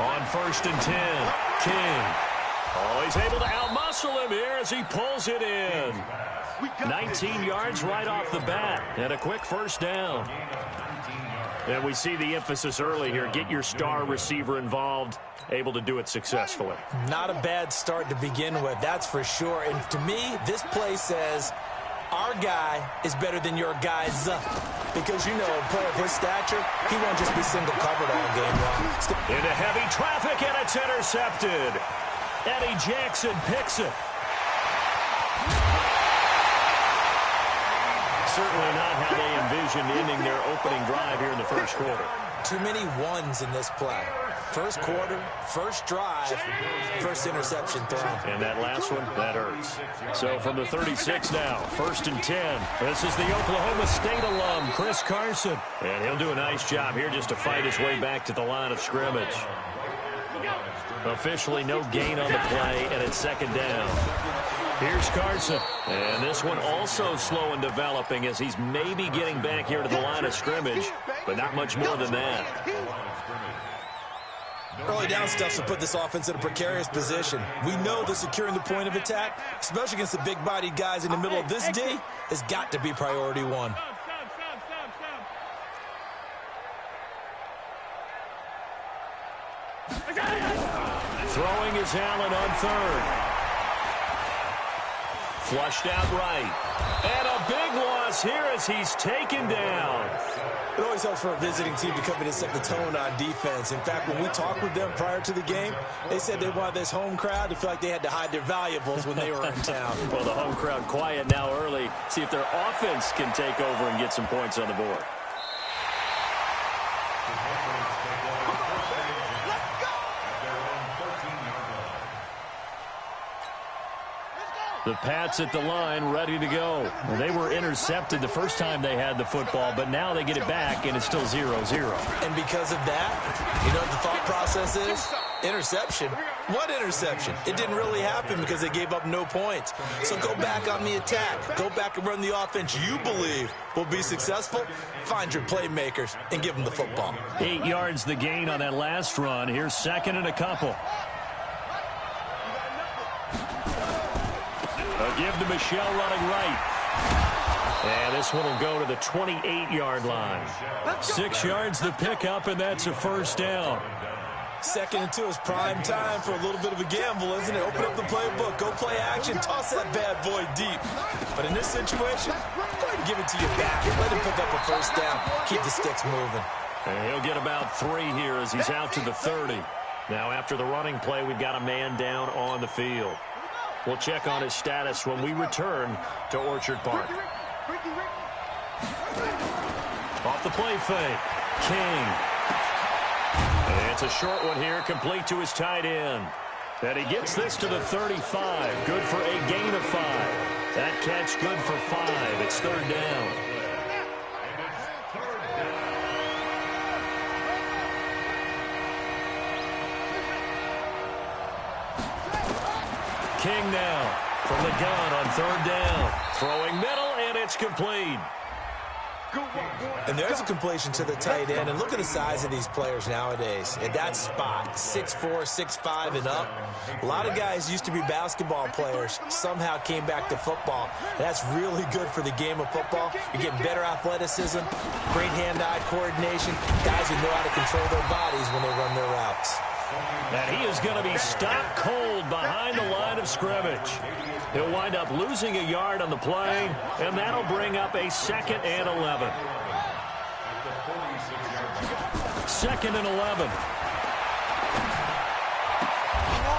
On 1st and 10, King. Oh, he's able to outmuscle him here as he pulls it in. 19 yards right off the bat, and a quick first down. And we see the emphasis early here. Get your star receiver involved, able to do it successfully. Not a bad start to begin with, that's for sure. And to me, this play says our guy is better than your guys. Because, you know, a player of his stature, he won't just be single covered all game long. Into heavy traffic, and it's intercepted. Eddie Jackson picks it. Certainly not how they envisioned ending their opening drive here in the first quarter. Too many ones in this play. First quarter, first drive, first interception thrown. And that last one, that hurts. So from the 36 now, 1st and 10. This is the Oklahoma State alum, Chris Carson. And he'll do a nice job here just to fight his way back to the line of scrimmage. Officially no gain on the play, and it's 2nd down. Here's Carson. And this one also slow in developing as he's maybe getting back here to the line of scrimmage, but not much more than that. Early down stuff to put this offense in a precarious position. We know that securing the point of attack, especially against the big-bodied guys in the middle of this D, has got to be priority one. Throwing is Allen on 3rd. Flushed out right. And a big loss here as he's taken down. It always helps for a visiting team to come in and set the tone on defense. In fact, when we talked with them prior to the game, they said they wanted this home crowd to feel like they had to hide their valuables when they were in town. Well, the home crowd quiet now early. See if their offense can take over and get some points on the board. The Pats at the line, ready to go. Well, they were intercepted the first time they had the football, but now they get it back, and it's still 0-0. And because of that, you know what the thought process is? Interception. What interception? It didn't really happen because they gave up no points. So go back on the attack. Go back and run the offense you believe will be successful. Find your playmakers and give them the football. 8 yards the gain on that last run. Here's 2nd and a couple. A give to Michelle running right. And this one will go to the 28-yard line. 6 yards the pickup, and that's a first down. 2nd and 2 is prime time for a little bit of a gamble, isn't it? Open up the playbook, go play action, toss that bad boy deep. But in this situation, go ahead and give it to your back. Let him pick up a first down. Keep the sticks moving. And he'll get about 3 here as he's out to the 30. Now after the running play, we've got a man down on the field. We'll check on his status when we return to Orchard Park. Off the play fake, King. And it's a short one here, complete to his tight end. And he gets this to the 35, good for a gain of 5. That catch good for 5. It's 3rd down. King now from the gun on 3rd down. Throwing middle, and it's complete. And there's a completion to the tight end. And look at the size of these players nowadays. At that spot, 6'4", 6'5", and up. A lot of guys used to be basketball players, somehow came back to football. And that's really good for the game of football. You're getting better athleticism, great hand-eye coordination, guys who know how to control their bodies when they run their routes. And he is going to be stopped cold behind the line of scrimmage. He'll wind up losing a yard on the play, and that'll bring up a 2nd and 11. 2nd and 11.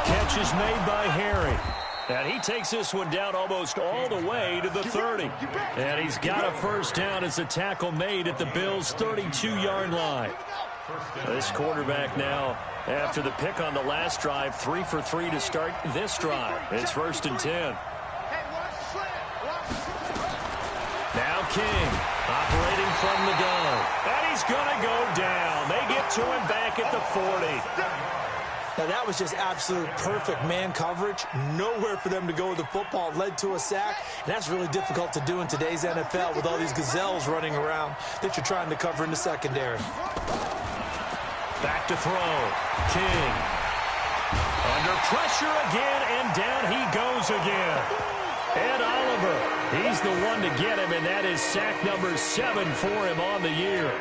Catch is made by Harry. And he takes this one down almost all the way to the 30. And he's got a first down as a tackle made at the Bills' 32-yard line. This quarterback now, after the pick on the last drive, 3 for 3 to start this drive. It's 1st and 10. Now King, operating from the gun. And he's going to go down. They get to him back at the 40. Now, that was just absolute perfect man coverage. Nowhere for them to go with the football. Led to a sack. And that's really difficult to do in today's NFL with all these gazelles running around that you're trying to cover in the secondary. Back to throw. King. Under pressure again, and down he goes again. Ed Oliver, he's the one to get him, and that is sack number 7 for him on the year.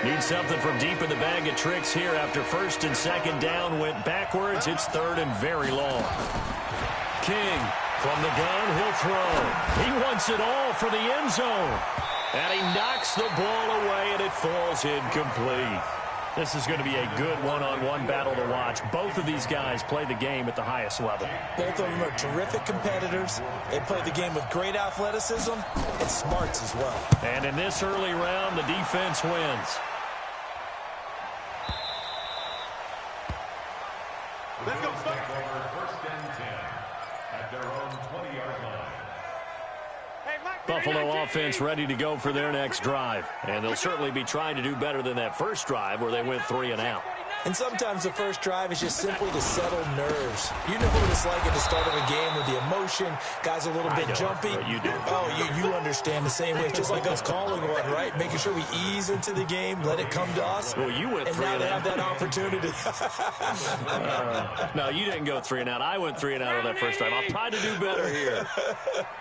Need something from deep in the bag of tricks here after first and second down went backwards. It's third and very long. King from the gun, he'll throw. He wants it all for the end zone. And he knocks the ball away, and it falls incomplete. This is going to be a good one-on-one battle to watch. Both of these guys play the game at the highest level. Both of them are terrific competitors. They play the game with great athleticism and smarts as well. And in this early round, the defense wins. Let's go. First and 10 at their own 20-yard line. Buffalo offense ready to go for their next drive. And they'll certainly be trying to do better than that first drive where they went 3 and out. And sometimes the first drive is just simply to settle nerves. You know what it's like at the start of a game with the emotion. Guys a little bit jumpy. You do. Oh, you understand the same way. It's just like us calling one, right? Making sure we ease into the game, let it come to us. Well, you went 3 and out. And now they have that opportunity. No, you didn't go 3 and out. I went 3 and out on that first time. I'll try to do better here.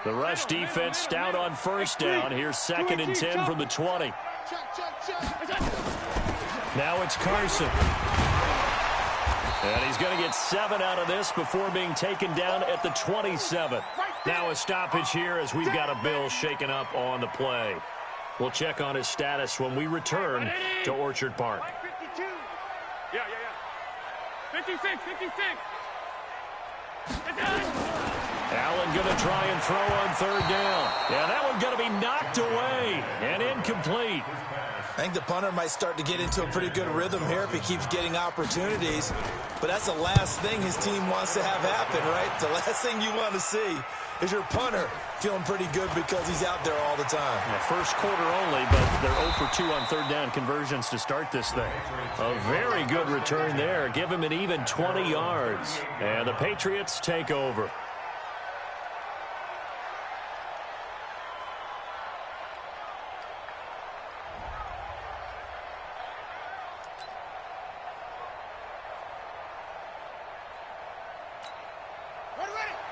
The rush defense stout on first down. Here's 2nd and 10 from the 20. Now it's Carson. And he's going to get 7 out of this before being taken down at the 27. Now a stoppage here as we've got a Bill shaken up on the play. We'll check on his status when we return to Orchard Park. 52. Yeah. 56. Allen going to try and throw on 3rd down. Yeah, that one's going to be knocked away and incomplete. I think the punter might start to get into a pretty good rhythm here if he keeps getting opportunities. But that's the last thing his team wants to have happen, right? The last thing you want to see is your punter feeling pretty good because he's out there all the time. Yeah, first quarter only, but they're 0 for 2 on 3rd down conversions to start this thing. A very good return there. Give him an even 20 yards. And the Patriots take over.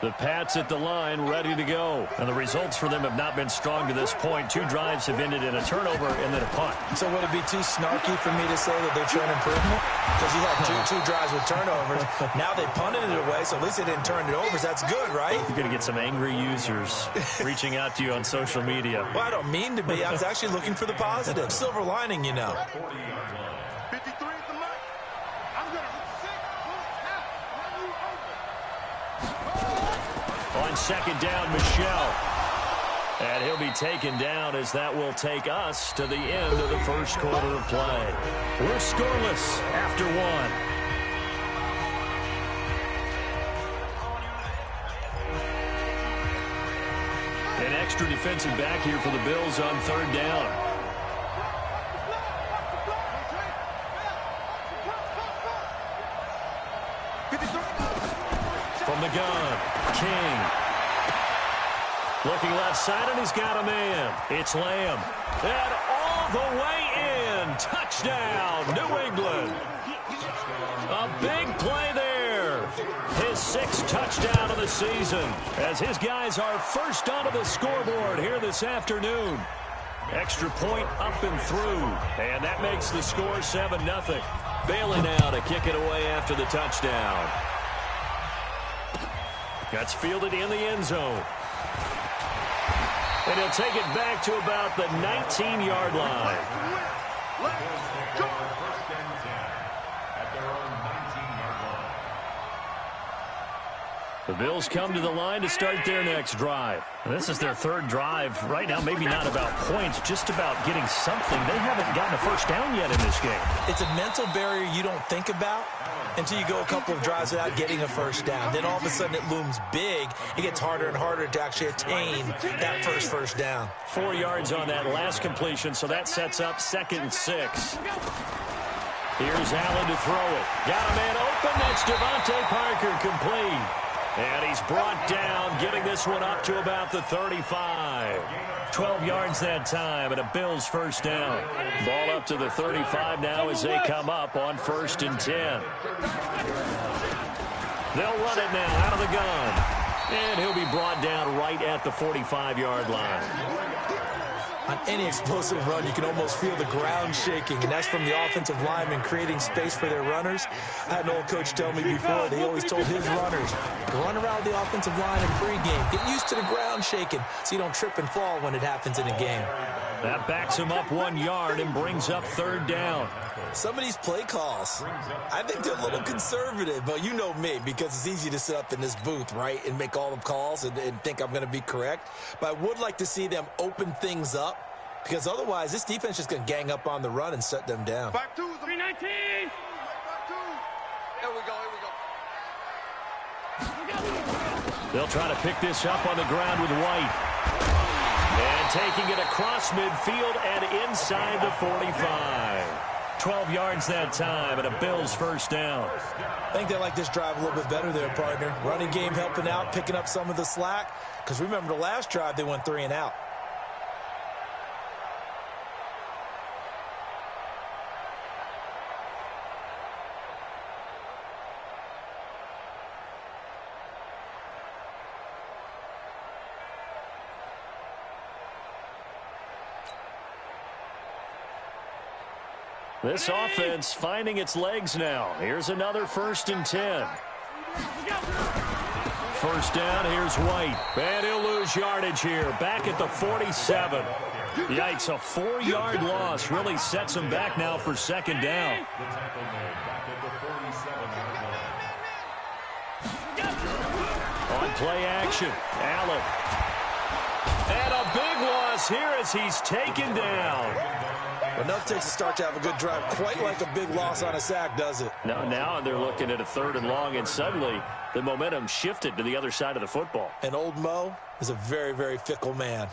The Pats at the line, ready to go. And the results for them have not been strong to this point. 2 drives have ended in a turnover and then a punt. So would it be too snarky for me to say that they're showing improvement? Because you had two drives with turnovers. Now they punted it away, so at least they didn't turn it over. So that's good, right? You're going to get some angry users reaching out to you on social media. Well, I don't mean to be. I was actually looking for the positive. Silver lining, you know. 53 is the mark. I'm going to sit. On 2nd down, Michelle. And he'll be taken down as that will take us to the end of the first quarter of play. We're scoreless after 1. An extra defensive back here for the Bills on 3rd down. From the gun, King. Looking left side, and he's got a man. It's Lamb. And all the way in. Touchdown, New England. A big play there. His 6th touchdown of the season as his guys are first onto the scoreboard here this afternoon. Extra point up and through. And that makes the score 7-0. Bailey now to kick it away after the touchdown. That's fielded in the end zone. And he'll take it back to about the 19-yard line. First and 10 at their own 19-yard line. The Bills come to the line to start their next drive. And this is their 3rd drive. Right now, maybe not about points, just about getting something. They haven't gotten a first down yet in this game. It's a mental barrier you don't think about until you go a couple of drives without getting a first down. Then all of a sudden it looms big. It gets harder and harder to actually attain that first down. 4 yards on that last completion, so that sets up 2nd and 6. Here's Allen to throw it. Got a man open. That's Devontae Parker complete. And he's brought down, getting this one up to about the 35. 12 yards that time, and a Bills first down. Ball up to the 35 now as they come up on 1st and 10. They'll run it now out of the gun. And he'll be brought down right at the 45-yard line. On any explosive run, you can almost feel the ground shaking, and that's from the offensive linemen creating space for their runners. I had an old coach tell me before, they always told his runners, run around the offensive line in pregame. Get used to the ground shaking so you don't trip and fall when it happens in a game. That backs him up 1 yard and brings up 3rd down. Some of these play calls, I think they're a little conservative, but you know me, because it's easy to sit up in this booth, right, and make all the calls and think I'm going to be correct. But I would like to see them open things up, because otherwise this defense is just going to gang up on the run and shut them down. Back 319. Here we go. They'll try to pick this up on the ground with White. And taking it across midfield and inside the 45. 12 yards that time, and a Bills first down. I think they like this drive a little bit better there, partner. Running game helping out, picking up some of the slack. Because remember, the last drive, they went 3 and out. This offense finding its legs now. Here's another 1st and 10. First down, here's White. And he'll lose yardage here. Back at the 47. Yikes, a 4-yard loss really sets him back now for 2nd down. On play action, Allen. And a big loss here as he's taken down. Enough takes to start to have a good drive, quite like a big loss on a sack, does it? Now they're looking at a 3rd and long, and suddenly the momentum shifted to the other side of the football. And old Mo is a very, very fickle man.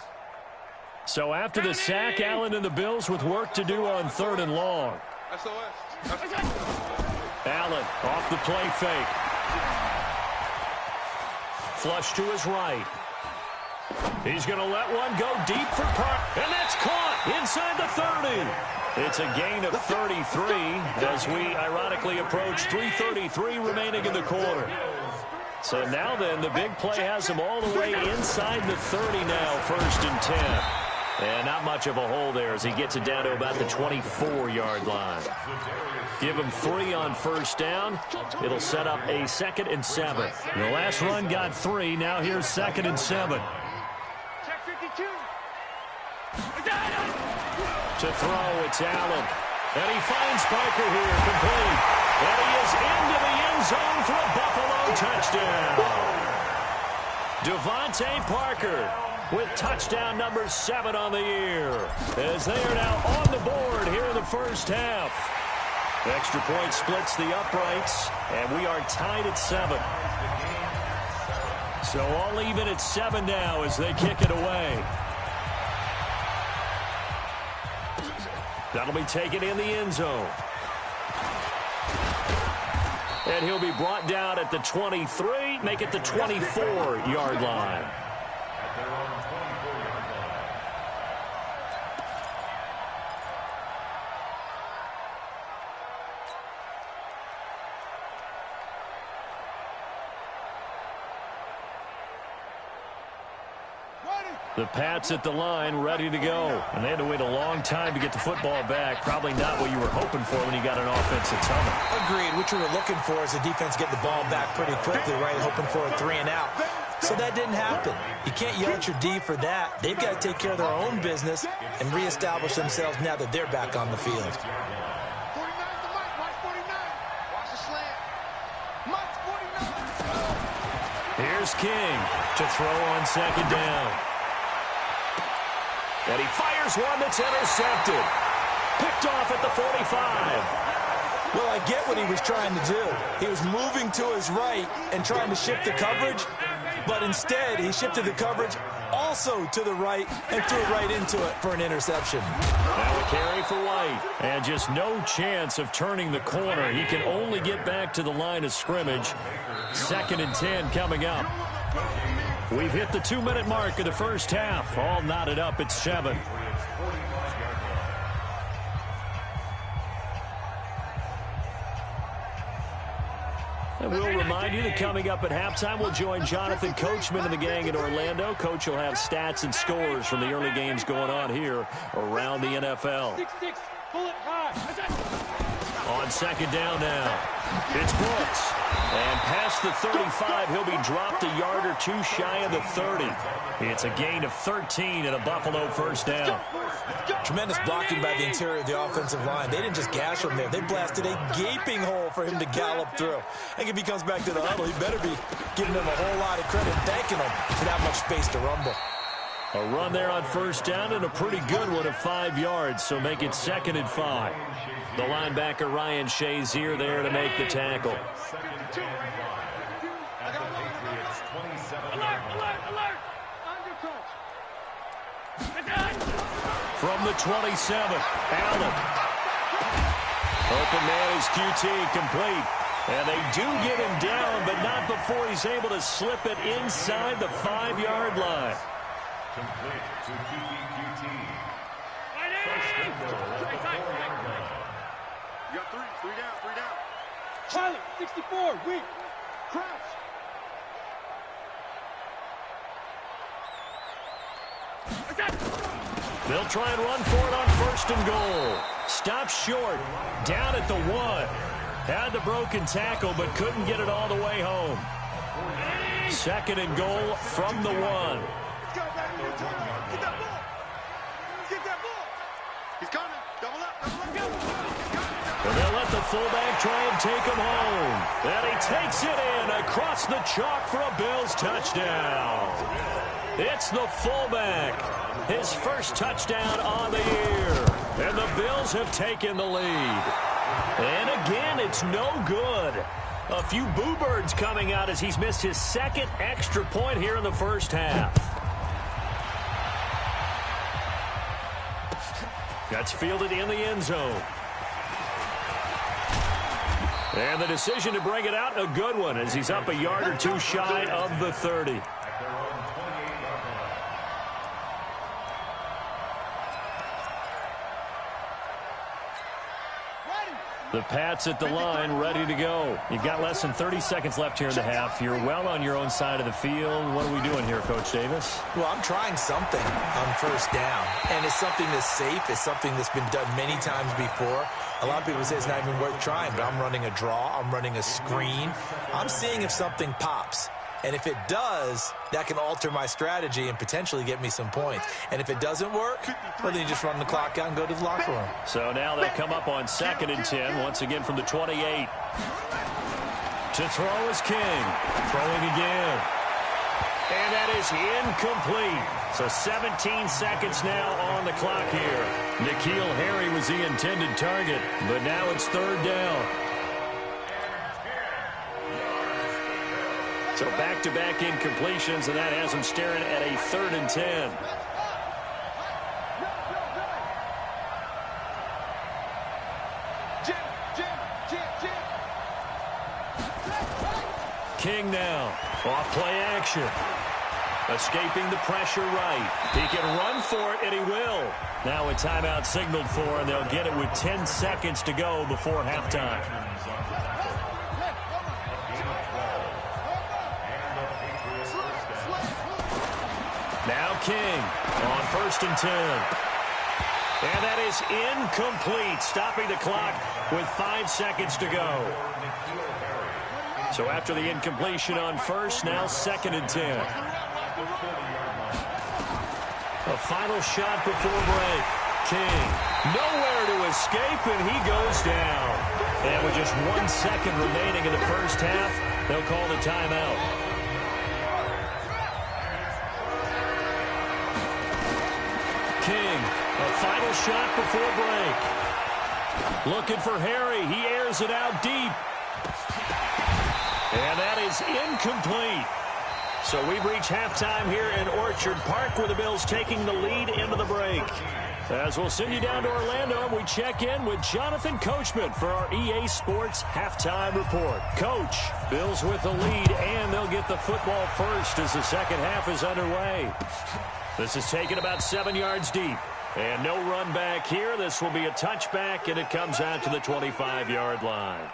So after the sack, Allen and the Bills with work to do on 3rd and long. Allen off the play fake. Flush to his right. He's going to let one go deep for Park. And that's caught inside the 30. It's a gain of 33 as we ironically approach 3:33 remaining in the quarter. So now then, the big play has him all the way inside the 30 now, 1st and 10. And not much of a hole there as he gets it down to about the 24-yard line. Give him 3 on 1st down. It'll set up a 2nd and 7. The last run got 3. Now here's 2nd and 7. To throw, it's Allen. And he finds Parker here, complete. And he is into the end zone for a Buffalo touchdown. Devontae Parker with touchdown number 7 on the year, as they are now on the board here in the first half. Extra point splits the uprights, and we are tied at 7. So all even at 7 now as they kick it away. That'll be taken in the end zone. And he'll be brought down at the 23, make it the 24-yard line. The Pats at the line, ready to go. And they had to wait a long time to get the football back. Probably not what you were hoping for when you got an offense that's humming. Agreed. What you were looking for is the defense getting the ball back pretty quickly, right? Hoping for a 3 and out. So that didn't happen. You can't yell at your D for that. They've got to take care of their own business and reestablish themselves now that they're back on the field. 49 to Mike. Watch 49. Watch the slant. Mike 49. Here's King to throw on 2nd down. And he fires one that's intercepted. Picked off at the 45. Well, I get what he was trying to do. He was moving to his right and trying to shift the coverage, but instead he shifted the coverage also to the right, and threw it right into it for an interception. Now a carry for White. And just no chance of turning the corner. He can only get back to the line of scrimmage. 2nd and 10 coming up. We've hit the 2-minute mark of the first half. All knotted up at 7. And we'll remind you that coming up at halftime, we'll join Jonathan Coachman and the gang in Orlando. Coach will have stats and scores from the early games going on here around the NFL. 6-6, pull it high. On 2nd down now, it's Brooks. And past the 35, he'll be dropped a yard or 2 shy of the 30. It's a gain of 13 and a Buffalo first down. Tremendous blocking by the interior of the offensive line. They didn't just gash him there. They blasted a gaping hole for him to gallop through. I think if he comes back to the huddle, he better be giving them a whole lot of credit, thanking them for that much space to rumble. A run there on first down and a pretty good one of 5 yards, so make it 2nd and 5. The linebacker Ryan Shazier there to make the tackle. From the 27, Allen. Open man is QT, complete. And they do get him down, but not before he's able to slip it inside the 5-yard line. Complete to QT. You got 3 down. Pilot, 64, weak. Crouch. They'll try and run for it on 1st and goal. Stops short, down at the 1. Had the broken tackle, but couldn't get it all the way home. 2nd and goal from the 1. Get that ball. Get that ball. He's coming. Double up. And they'll let the fullback try and take him home. And he takes it in across the chalk for a Bills touchdown. It's the fullback. His first touchdown on the year. And the Bills have taken the lead. And again, it's no good. A few boo birds coming out as he's missed his 2nd extra point here in the first half. That's fielded in the end zone. And the decision to bring it out, a good one, as he's up a yard or 2 shy of the 30. The Pats at the line, ready to go. You've got less than 30 seconds left here in the half. You're well on your own side of the field. What are we doing here, Coach Davis? Well, I'm trying something on first down, and it's something that's safe. It's something that's been done many times before. A lot of people say it's not even worth trying, but I'm running a draw. I'm running a screen. I'm seeing if something pops. And if it does, that can alter my strategy and potentially get me some points. And if it doesn't work, well, then you just run the clock out and go to the locker room. So now they'll come up on 2nd and 10, once again from the 28. To throw is King. Throwing again. And that is incomplete. So 17 seconds now on the clock here. N'Keal Harry was the intended target, but now it's 3rd down. So back-to-back incompletions, and that has him staring at a 3rd and 10. King now, off play action. Escaping the pressure right. He can run for it, and he will. Now a timeout signaled for, and they'll get it with 10 seconds to go before halftime. Now King on 1st and 10. And that is incomplete, stopping the clock with 5 seconds to go. So after the incompletion on 1st, now 2nd and 10. A final shot before break. King nowhere to escape, and he goes down. And with just 1 second remaining in the first half, they'll call the timeout. King, a final shot before break. Looking for Harry. He airs it out deep. And that is incomplete. So we've reached halftime here in Orchard Park with the Bills taking the lead into the break. As we'll send you down to Orlando, we check in with Jonathan Coachman for our EA Sports Halftime Report. Coach, Bills with the lead, and they'll get the football first as the second half is underway. This is taken about 7 yards deep. And no run back here. This will be a touchback, and it comes out to the 25-yard line.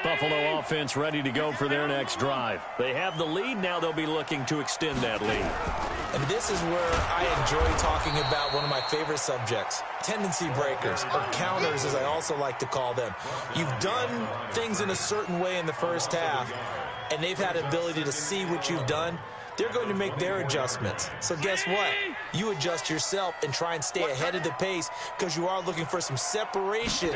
Buffalo offense ready to go for their next drive. They have the lead. Now they'll be looking to extend that lead. And this is where I enjoy talking about one of my favorite subjects, tendency breakers, or counters as I also like to call them. You've done things in a certain way in the first half, and they've had the ability to see what you've done. They're going to make their adjustments. So guess what? You adjust yourself and try and stay ahead of the pace because you are looking for some separation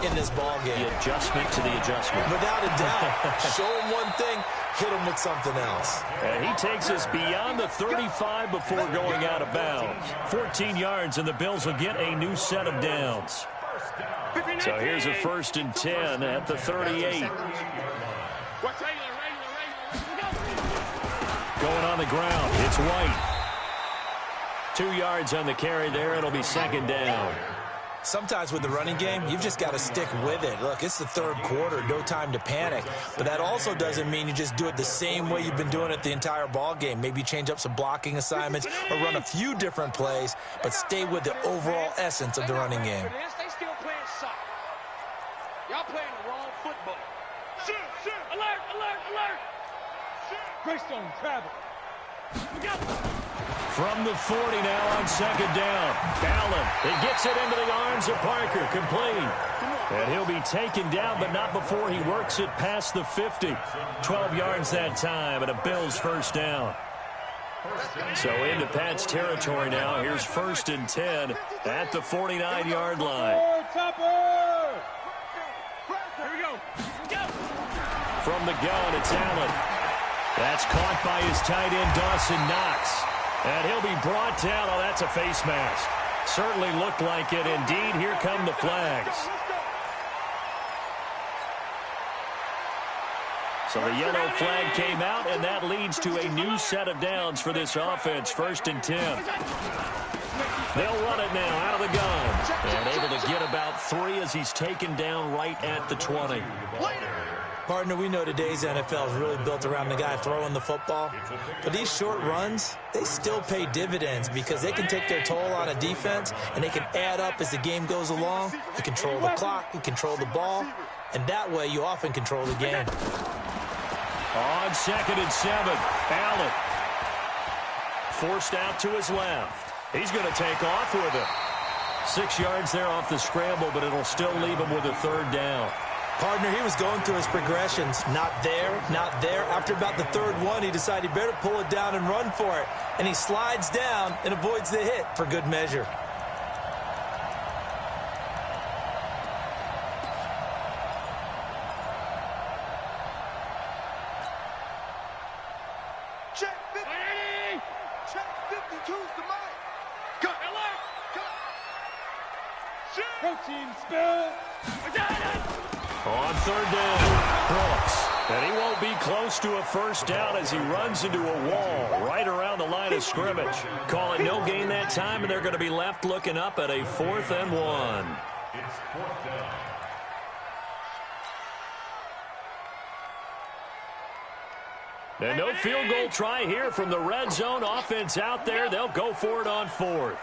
in this ball game. The adjustment to the adjustment. Without a doubt. Show them one thing, hit them with something else. And he takes us beyond the 35 before going out of bounds. 14 yards, and the Bills will get a new set of downs. So here's a 1st and 10 at the 38. Going on the ground, it's White. 2 yards on the carry there. It'll be 2nd down. Sometimes with the running game, you've just got to stick with it. Look, it's the third quarter, no time to panic. But that also doesn't mean you just do it the same way you've been doing it the entire ball game. Maybe change up some blocking assignments or run a few different plays, but stay with the overall essence of the running game. They still playing soccer. Y'all playing the wrong football. Shoot! Alert! Greystone travel. From the 40 now on 2nd down. Allen, he gets it into the arms of Parker, complete. And he'll be taken down, but not before he works it past the 50. 12 yards that time, and a Bills 1st down. So into Pat's territory now. Here's 1st and 10 at the 49-yard line. Here we go. From the gun, it's Allen. That's caught by his tight end, Dawson Knox. And he'll be brought down. Oh, that's a face mask. Certainly looked like it. Indeed, here come the flags. So the yellow flag came out, and that leads to a new set of downs for this offense. 1st and 10. They'll run it now out of the gun. And able to get about 3 as he's taken down right at the 20. Partner, we know today's NFL is really built around the guy throwing the football. But these short runs, they still pay dividends because they can take their toll on a defense, and they can add up as the game goes along. You control the clock, you control the ball, and that way you often control the game. On 2nd and 7, Allen forced out to his left. He's going to take off with it. 6 yards there off the scramble, but it'll still leave him with a 3rd down. Partner, he was going through his progressions. Not there, not there. After about the 3rd one, he decided he better pull it down and run for it. And he slides down and avoids the hit for good measure. Check 50. Check 52's the mic. Go. Alert. Go. Protein spill. On 3rd down, Brooks. And he won't be close to a 1st down as he runs into a wall right around the line of scrimmage. Call it no gain that time, and they're going to be left looking up at a 4th and 1. It's 4th down. And no field goal try here from the red zone offense out there. They'll go for it on 4th.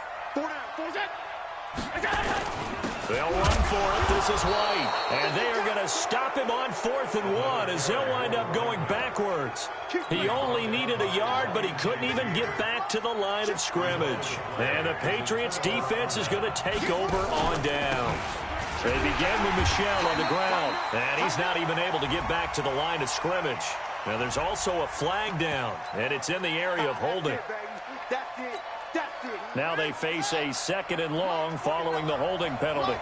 They'll run for it. This is White. And they are going to stop him on 4th and 1 as they'll wind up going backwards. He only needed a yard, but he couldn't even get back to the line of scrimmage. And the Patriots defense is going to take over on down. They begin with Michel on the ground. And he's not even able to get back to the line of scrimmage. Now there's also a flag down, and it's in the area of holding. Now they face a 2nd and long following the holding penalty.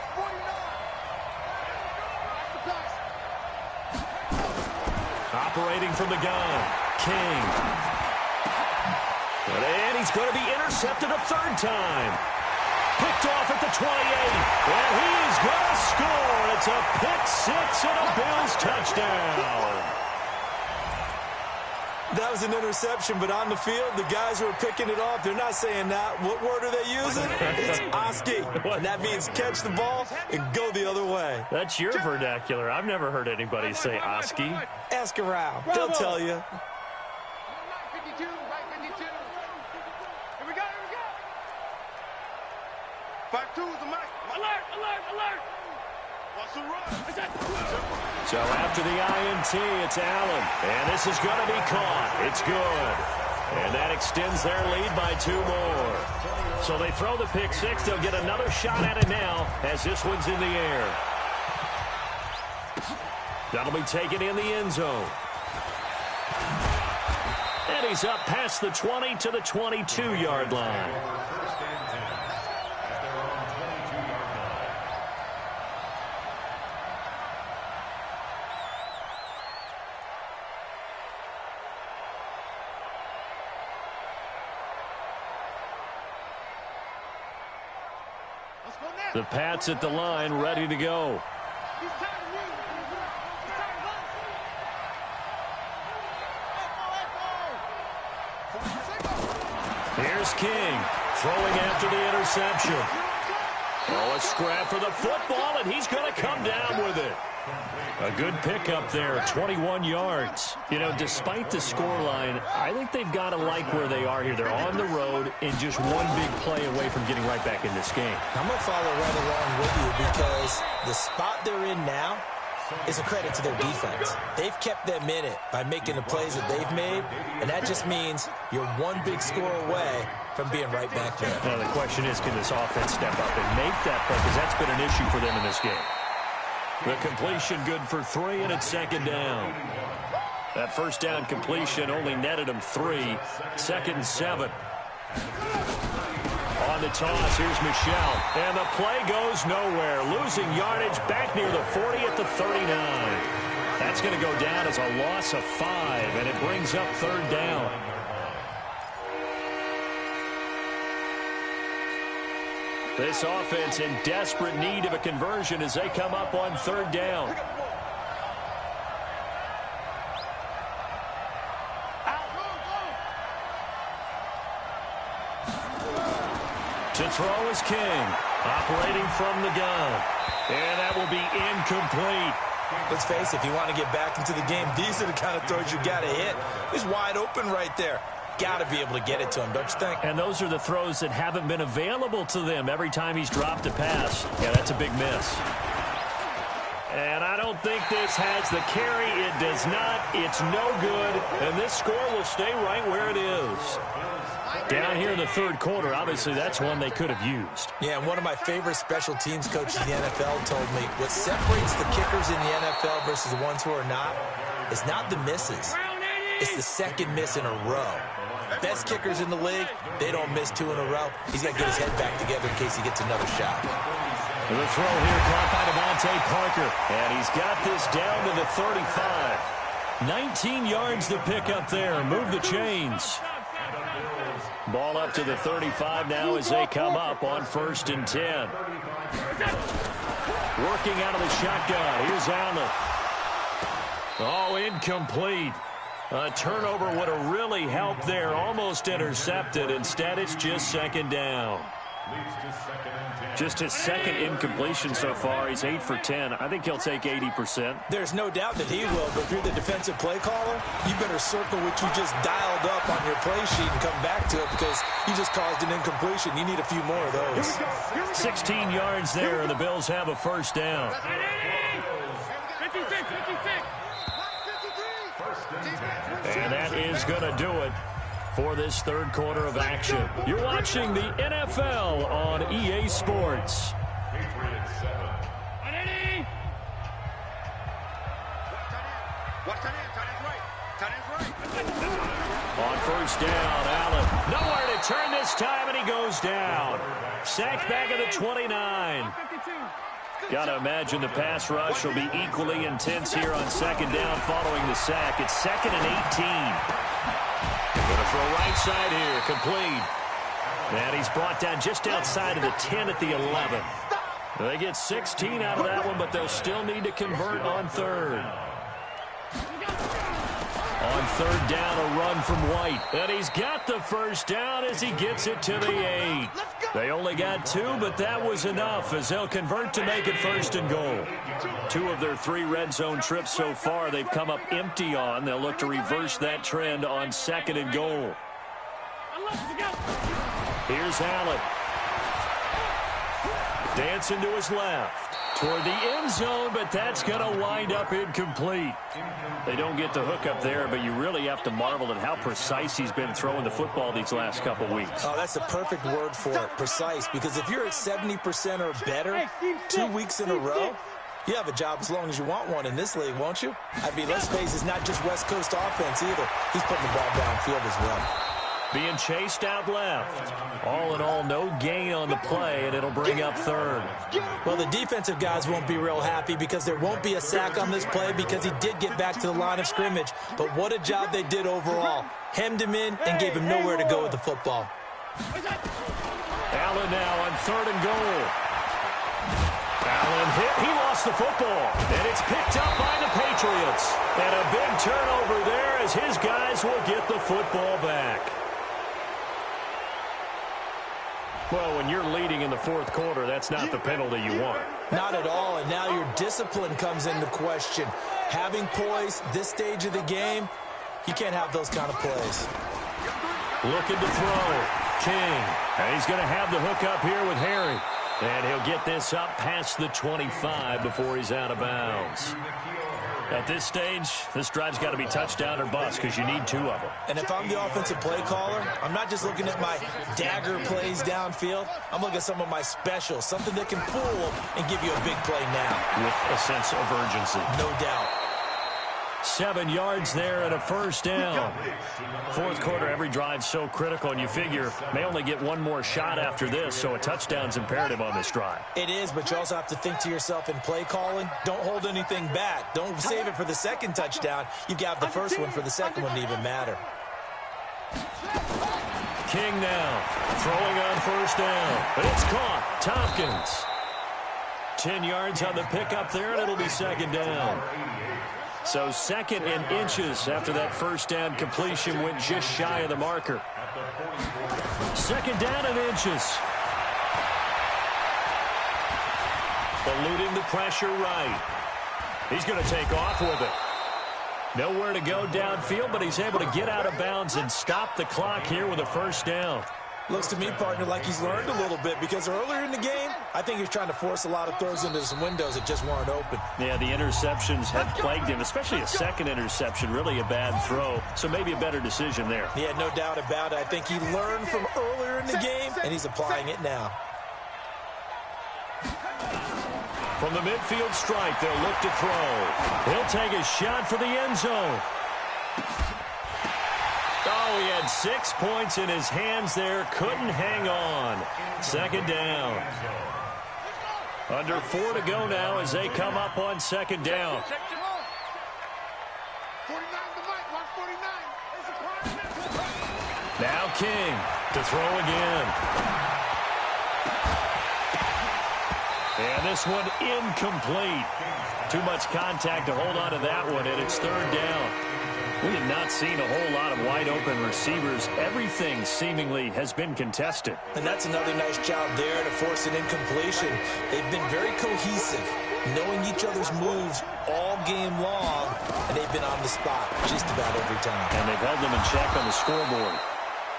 Operating from the gun, King. And he's going to be intercepted a third time. Picked off at the 28. And he's going to score. It's a pick six and a Bills touchdown. That was an interception, but on the field, the guys who are picking it off, they're not saying that. What word are they using? It's Oski. And that means catch the ball and go the other way. That's your vernacular. I've never heard anybody say Oski. Ask around. They'll tell you. Right 52, right 52. Here we go, here we go. 5-2 is the mic. Alert, alert, alert. What's the run? So after the INT, it's Allen. And this is going to be caught. It's good. And that extends their lead by 2 more. So they throw the pick six. They'll get another shot at it now as this one's in the air. That'll be taken in the end zone. And he's up past the 20 to the 22-yard line. The Pats at the line, ready to go. Here's King, throwing after the interception. Oh, a scrap for the football, and he's going to come down with it. A good pickup there, 21 yards. You know, despite the scoreline, I think they've got to like where they are here. They're on the road and just one big play away from getting right back in this game. I'm going to follow right along with you because the spot they're in now is a credit to their defense. They've kept them in it by making the plays that they've made, and that just means you're one big score away from being right back there. Now, the question is, can this offense step up and make that play? Because that's been an issue for them in this game. The completion good for 3, and it's second down. That first down completion only netted him 3. 2nd and 7. On the toss, here's Michel. And the play goes nowhere. Losing yardage back near the 40 at the 39. That's going to go down as a loss of 5, and it brings up 3rd down. This offense in desperate need of a conversion as they come up on 3rd down. To throw is King, operating from the gun. And that will be incomplete. Let's face it, if you want to get back into the game, these are the kind of throws you got to hit. He's wide open right there. Got to be able to get it to him, don't you think? And those are the throws that haven't been available to them every time he's dropped a pass. Yeah, that's a big miss. And I don't think this has the carry. It does not. It's no good. And this score will stay right where it is. Down here in the 3rd quarter, obviously that's one they could have used. Yeah, and one of my favorite special teams coaches in the NFL told me what separates the kickers in the NFL versus the ones who are not is not the misses. It's the 2nd miss in a row. Best kickers in the league, they don't miss 2 in a row. He's got to get his head back together in case he gets another shot. And the throw here caught by Devontae Parker. And he's got this down to the 35. 19 yards to pick up there. Move the chains. Ball up to the 35 now as they come up on 1st and 10. Working out of the shotgun. Here's Allen. Oh, incomplete. A turnover would have really helped there. Almost intercepted. Instead, it's just 2nd down. Just his 2nd incompletion so far. He's 8 for 10. I think he'll take 80%. There's no doubt that he will, but if you're the defensive play caller, you better circle what you just dialed up on your play sheet and come back to it because you just caused an incompletion. You need a few more of those. 16 yards there, and the Bills have a 1st down. 56. And that is going to do it for this 3rd quarter of action. You're watching the NFL on EA Sports. On 1st down, Allen. Nowhere to turn this time, and he goes down. Sacked back at the 29. Got to imagine the pass rush will be equally intense here on 2nd down following the sack. It's 2nd and 18. Gonna throw right side here, complete. And he's brought down just outside of the 10 at the 11. They get 16 out of that one, but they'll still need to convert on third. On third down, a run from White. And he's got the first down as he gets it to the 8. They only got 2, but that was enough as they'll convert to make it first and goal. 2 of their 3 red zone trips so far they've come up empty on. They'll look to reverse that trend on second and goal. Here's Allen. Dancing to his left. Toward the end zone, but that's going to wind up incomplete. They don't get the hook up there, but you really have to marvel at how precise he's been throwing the football these last couple weeks. Oh, that's the perfect word for it, precise, because if you're at 70% or better 2 weeks in a row, you have a job as long as you want one in this league, won't you? I mean, let's face it, it's not just West Coast offense either. He's putting the ball downfield as well. Being chased out left. All in all, no gain on the play, and it'll bring up third. Well, the defensive guys won't be real happy because there won't be a sack on this play because he did get back to the line of scrimmage. But what a job they did overall. Hemmed him in and gave him nowhere to go with the football. Allen now on third and goal. Allen hit. He lost the football. And it's picked up by the Patriots. And a big turnover there as his guys will get the football back. Well, when you're leading in the fourth quarter, that's not the penalty you want. Not at all, and now your discipline comes into question. Having poise this stage of the game, you can't have those kind of plays. Looking to throw. King. And he's going to have the hook up here with Harry. And he'll get this up past the 25 before he's out of bounds. At this stage, this drive's got to be touchdown or bust because you need 2 of them. And if I'm the offensive play caller, I'm not just looking at my dagger plays downfield. I'm looking at some of my specials, something that can fool and give you a big play now. With a sense of urgency. No doubt. 7 yards there and a first down. Fourth quarter, every drive's so critical, and you figure may only get 1 more shot after this, so a touchdown's imperative on this drive. It is, but you also have to think to yourself in play calling, don't hold anything back. Don't save it for the second touchdown. You've got the first one for the second one to even matter. King now throwing on first down, but it's caught. Tompkins. 10 yards on the pickup there, and it'll be second down. So second and inches after that first down completion went just shy of the marker. Second down and inches. Eluding the pressure right. He's going to take off with it. Nowhere to go downfield, but he's able to get out of bounds and stop the clock here with a first down. Looks to me, partner, like he's learned a little bit because earlier in the game, I think he was trying to force a lot of throws into some windows that just weren't open. Yeah, the interceptions had plagued him, especially a second interception, really a bad throw, so maybe a better decision there. Yeah, no doubt about it. I think he learned from earlier in the game, and he's applying it now. From the midfield stripe, they'll look to throw. He'll take a shot for the end zone. Oh, he had 6 points in his hands there. Couldn't hang on. Second down. Under 4 to go now as they come up on second down. Now King to throw again. And this one incomplete. Too much contact to hold on to that one, and it's third down. We have not seen a whole lot of wide-open receivers. Everything seemingly has been contested. And that's another nice job there to force an incompletion. They've been very cohesive, knowing each other's moves all game long, and they've been on the spot just about every time. And they've held them in check on the scoreboard.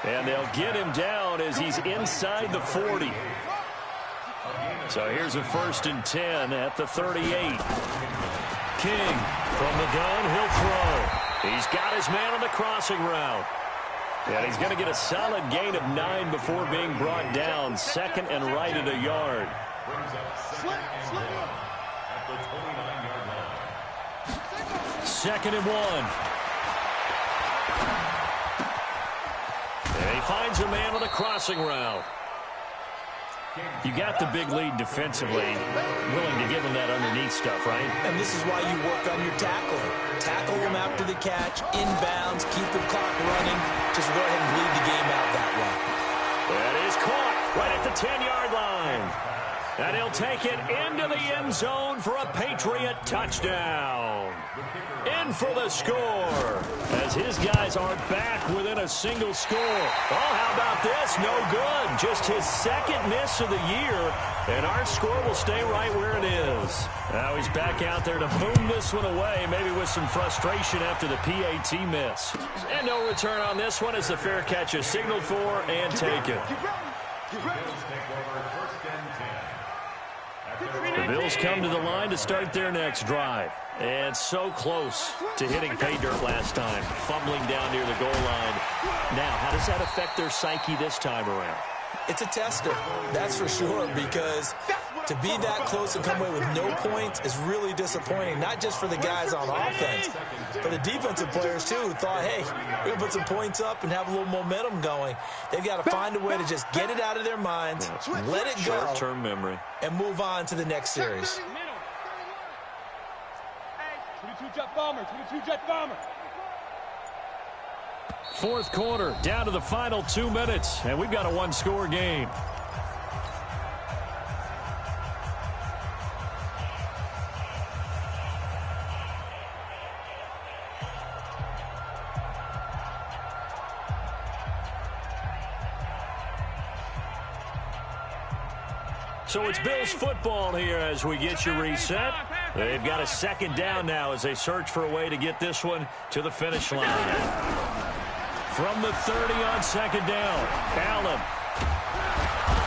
And they'll get him down as he's inside the 40. So here's a 1st and 10 at the 38. King from the gun, he'll throw. He's got his man on the crossing route. And he's going to get a solid gain of 9 before being brought down. Second and right at a yard. Second and 1. And he finds a man on the crossing route. You got the big lead defensively, willing to give them that underneath stuff, right? And this is why you work on your tackling. Tackle them after the catch, inbounds, keep the clock running. Just go ahead and bleed the game out that way. That is caught right at the 10-yard line. And he'll take it into the end zone for a Patriot touchdown. In for the score, as his guys are back within a single score. Oh, how about this? No good. Just his second miss of the year, and our score will stay right where it is. Now he's back out there to boom this one away, maybe with some frustration after the PAT miss. And no return on this one as the fair catch is signaled for and taken. The Bills come to the line to start their next drive. And so close to hitting pay dirt last time, fumbling down near the goal line. Now, how does that affect their psyche this time around? It's a tester, that's for sure, because to be that close and come away with no points is really disappointing, not just for the guys on offense, but the defensive players, too, who thought, hey, we're going to put some points up and have a little momentum going. They've got to find a way to just get it out of their minds, let it go, short-term memory, and move on to the next series. 22 jet bomber, 22 jet bomber. Fourth quarter, down to the final 2 minutes, and we've got a one-score game. So it's Bills football here as we get you reset. They've got a second down now as they search for a way to get this one to the finish line. From the 30 on second down, Allen.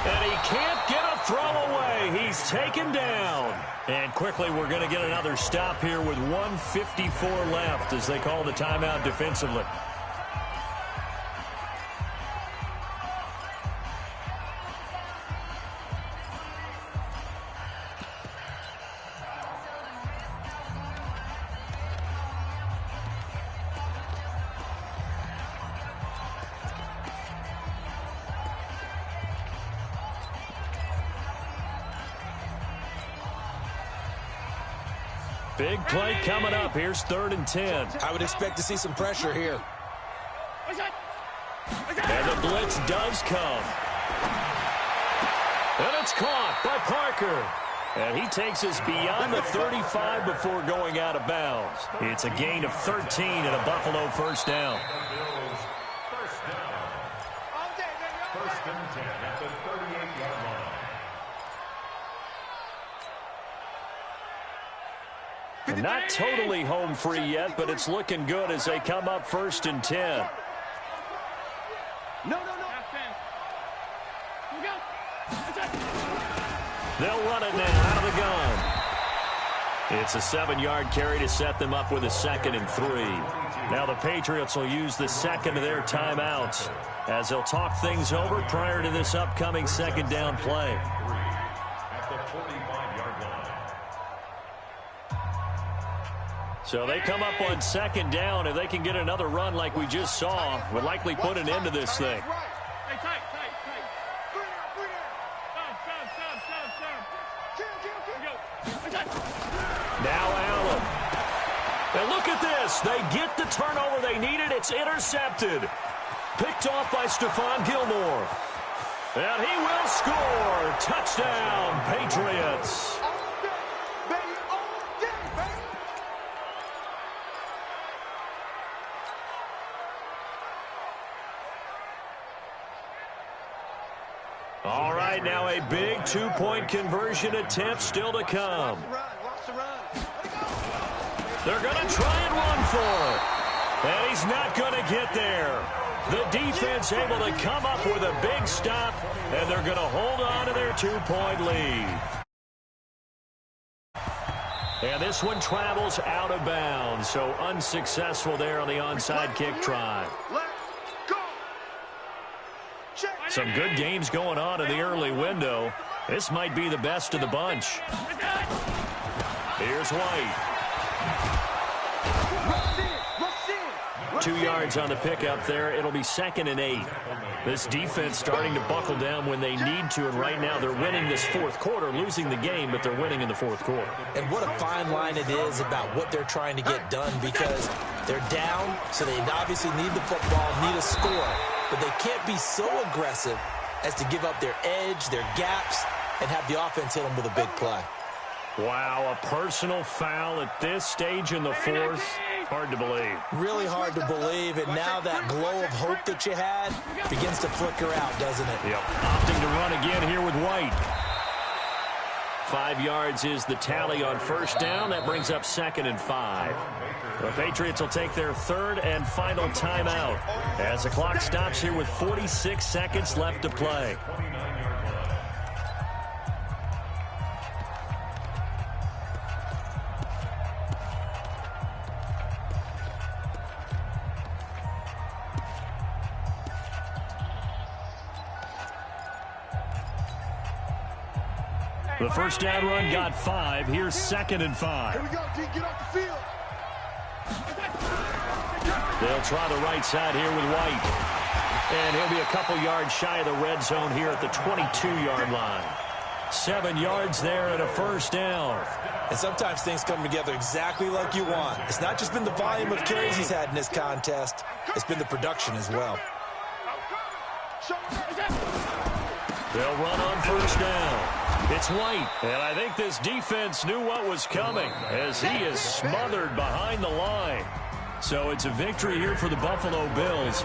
And he can't get a throw away. He's taken down. And quickly we're going to get another stop here with 1:54 left as they call the timeout defensively. Big play coming up. Here's 3rd and 10. I would expect to see some pressure here. And the blitz does come. And it's caught by Parker. And he takes us beyond the 35 before going out of bounds. It's a gain of 13 and a Buffalo first down. First and 10 at the 38-yard line. And not totally home free yet, but it's looking good as they come up 1st and 10. No. They'll run it now out of the gun. It's a 7-yard carry to set them up with a 2nd and 3. Now the Patriots will use the second of their timeouts as they'll talk things over prior to this upcoming second down play. At the 45-yard line. So they come up on second down. If they can get another run like we just saw, would likely put an end to this thing. Hey, tight. Now Allen. And look at this. They get the turnover they needed. It's intercepted. Picked off by Stephon Gilmore. And he will score. Touchdown, Patriots. All right, now a big two-point conversion attempt still to come. They're going to try and run for it. And he's not going to get there. The defense able to come up with a big stop, and they're going to hold on to their two-point lead. And this one travels out of bounds, so unsuccessful there on the onside kick try. Some good games going on in the early window. This might be the best of the bunch. Here's White. 2 yards on the pickup there. It'll be 2nd and 8. This defense starting to buckle down when they need to, and right now they're winning this fourth quarter, losing the game, but they're winning in the fourth quarter. And what a fine line it is about what they're trying to get done, because they're down, so they obviously need the football, need a score, but they can't be so aggressive as to give up their edge, their gaps, and have the offense hit them with a big play. Wow, a personal foul at this stage in the fourth. Hard to believe. Really hard to believe, and now that glow of hope that you had begins to flicker out, doesn't it? Yep. Opting to run again here with White. 5 yards is the tally on first down. That brings up 2nd and 5. The Patriots will take their 3rd and final timeout as the clock stops here with 46 seconds left to play. The first down run got 5. Here's 2nd and 5. Here we go, D. Get off the field. They'll try the right side here with White. And he'll be a couple yards shy of the red zone here at the 22-yard line. 7 yards there and a first down. And sometimes things come together exactly like you want. It's not just been the volume of carries he's had in this contest. It's been the production as well. They'll run on first down. It's White, and I think this defense knew what was coming as he is smothered behind the line. So it's a victory here for the Buffalo Bills.